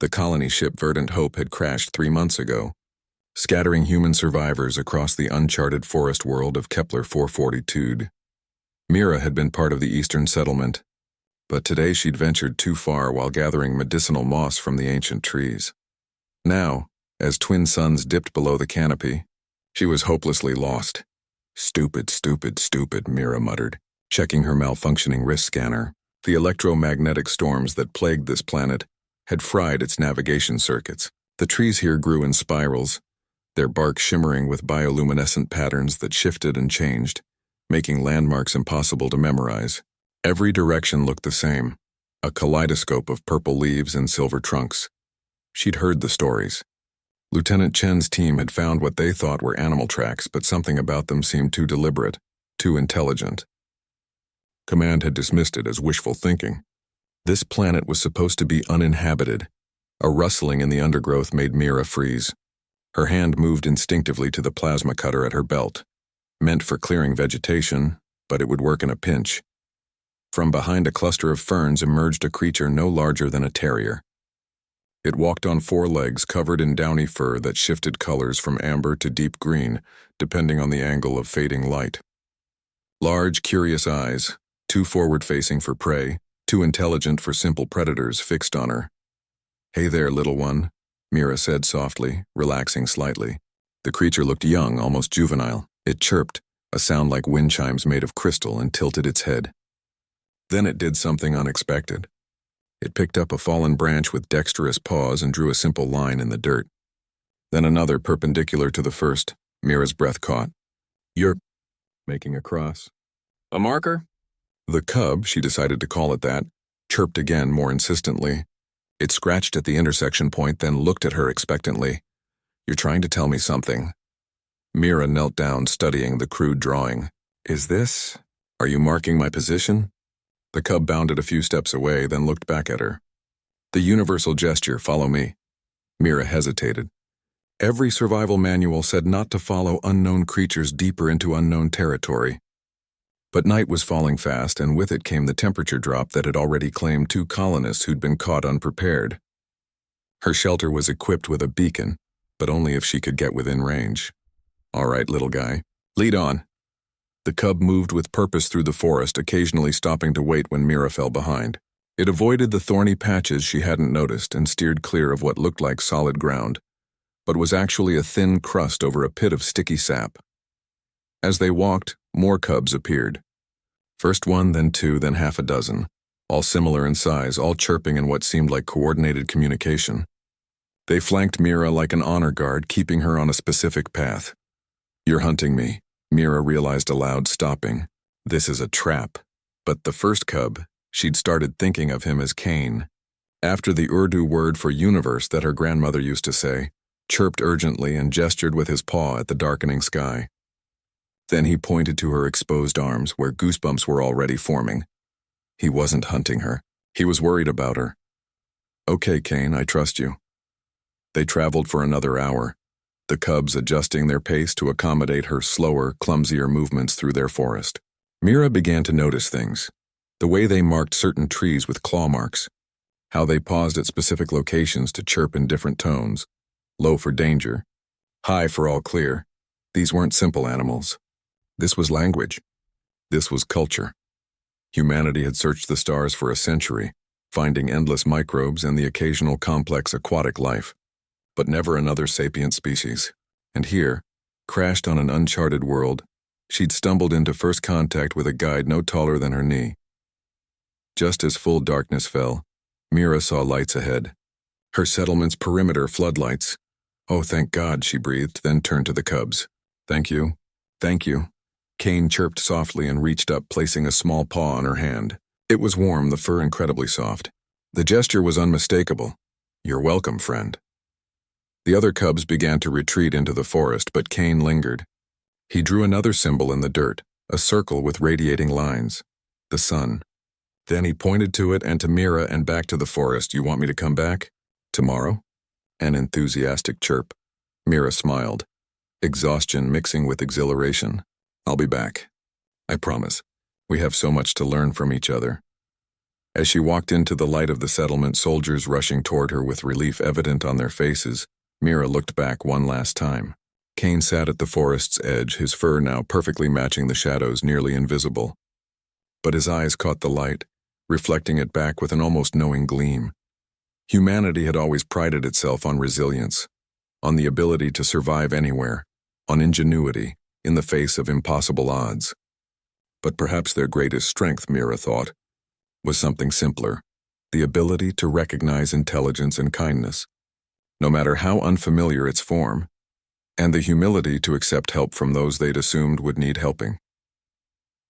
The colony ship Verdant Hope had crashed 3 months ago, scattering human survivors across the uncharted forest world of Kepler 442. Mira had been part of the eastern settlement, but today she'd ventured too far while gathering medicinal moss from the ancient trees. Now, as twin suns dipped below the canopy, she was hopelessly lost. Stupid, stupid, stupid, Mira muttered, checking her malfunctioning wrist scanner. The electromagnetic storms that plagued this planet had fried its navigation circuits. The trees here grew in spirals, their bark shimmering with bioluminescent patterns that shifted and changed, making landmarks impossible to memorize. Every direction looked the same, a kaleidoscope of purple leaves and silver trunks. She'd heard the stories. Lieutenant Chen's team had found what they thought were animal tracks, but something about them seemed too deliberate, too intelligent. Command had dismissed it as wishful thinking. This planet was supposed to be uninhabited. A rustling in the undergrowth made Mira freeze. Her hand moved instinctively to the plasma cutter at her belt, meant for clearing vegetation, but it would work in a pinch. From behind a cluster of ferns emerged a creature no larger than a terrier. It walked on 4 legs covered in downy fur that shifted colors from amber to deep green, depending on the angle of fading light. Large, curious eyes, too forward-facing for prey, too intelligent for simple predators, fixed on her. "Hey there, little one," Mira said softly, relaxing slightly. The creature looked young, almost juvenile. It chirped, a sound like wind chimes made of crystal, and tilted its head. Then it did something unexpected. It picked up a fallen branch with dexterous paws and drew a simple line in the dirt. Then another perpendicular to the first. Mira's breath caught. "You're making a cross." "A marker?" The cub, she decided to call it that, chirped again more insistently. It scratched at the intersection point, then looked at her expectantly. "You're trying to tell me something." Mira knelt down, studying the crude drawing. Are you marking my position?" The cub bounded a few steps away, then looked back at her. "The universal gesture, follow me." Mira hesitated. Every survival manual said not to follow unknown creatures deeper into unknown territory. But night was falling fast, and with it came the temperature drop that had already claimed 2 colonists who'd been caught unprepared. Her shelter was equipped with a beacon, but only if she could get within range. "All right, little guy, lead on." The cub moved with purpose through the forest, occasionally stopping to wait when Mira fell behind. It avoided the thorny patches she hadn't noticed and steered clear of what looked like solid ground, but was actually a thin crust over a pit of sticky sap. As they walked, more cubs appeared. First 1, then 2, then half a dozen, all similar in size, all chirping in what seemed like coordinated communication. They flanked Mira like an honor guard, keeping her on a specific path. "You're hunting me," Mira realized aloud, stopping. This is a trap. But the first cub, she'd started thinking of him as Cain, after the Urdu word for universe that her grandmother used to say, chirped urgently and gestured with his paw at the darkening sky. Then he pointed to her exposed arms, where goosebumps were already forming. He wasn't hunting her. He was worried about her. "Okay, Cain, I trust you." They traveled for another hour, the cubs adjusting their pace to accommodate her slower, clumsier movements through their forest. Mira began to notice things. The way they marked certain trees with claw marks. How they paused at specific locations to chirp in different tones. Low for danger. High for all clear. These weren't simple animals. This was language. This was culture. Humanity had searched the stars for a century, finding endless microbes and the occasional complex aquatic life, but never another sapient species. And here, crashed on an uncharted world, she'd stumbled into first contact with a guide no taller than her knee. Just as full darkness fell, Mira saw lights ahead. Her settlement's perimeter floodlights. "Oh, thank God," she breathed, then turned to the cubs. "Thank you. Thank you." Cain chirped softly and reached up, placing a small paw on her hand. It was warm, the fur incredibly soft. The gesture was unmistakable. "You're welcome, friend." The other cubs began to retreat into the forest, but Cain lingered. He drew another symbol in the dirt, a circle with radiating lines. The sun. Then he pointed to it and to Mira and back to the forest. "You want me to come back? Tomorrow?" An enthusiastic chirp. Mira smiled, exhaustion mixing with exhilaration. "I'll be back. I promise. We have so much to learn from each other." As she walked into the light of the settlement, soldiers rushing toward her with relief evident on their faces, Mira looked back one last time. Kane sat at the forest's edge, his fur now perfectly matching the shadows, nearly invisible. But his eyes caught the light, reflecting it back with an almost knowing gleam. Humanity had always prided itself on resilience, on the ability to survive anywhere, on ingenuity in the face of impossible odds. But perhaps their greatest strength, Mira thought, was something simpler: the ability to recognize intelligence and kindness, no matter how unfamiliar its form, and the humility to accept help from those they'd assumed would need helping.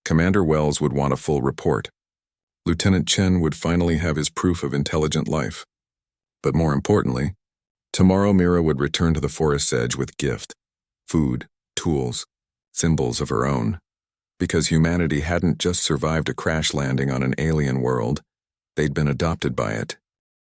Commander Wells would want a full report. Lieutenant Chen would finally have his proof of intelligent life. But more importantly, tomorrow Mira would return to the forest's edge with gift, food, tools, symbols of her own. Because humanity hadn't just survived a crash landing on an alien world, they'd been adopted by it.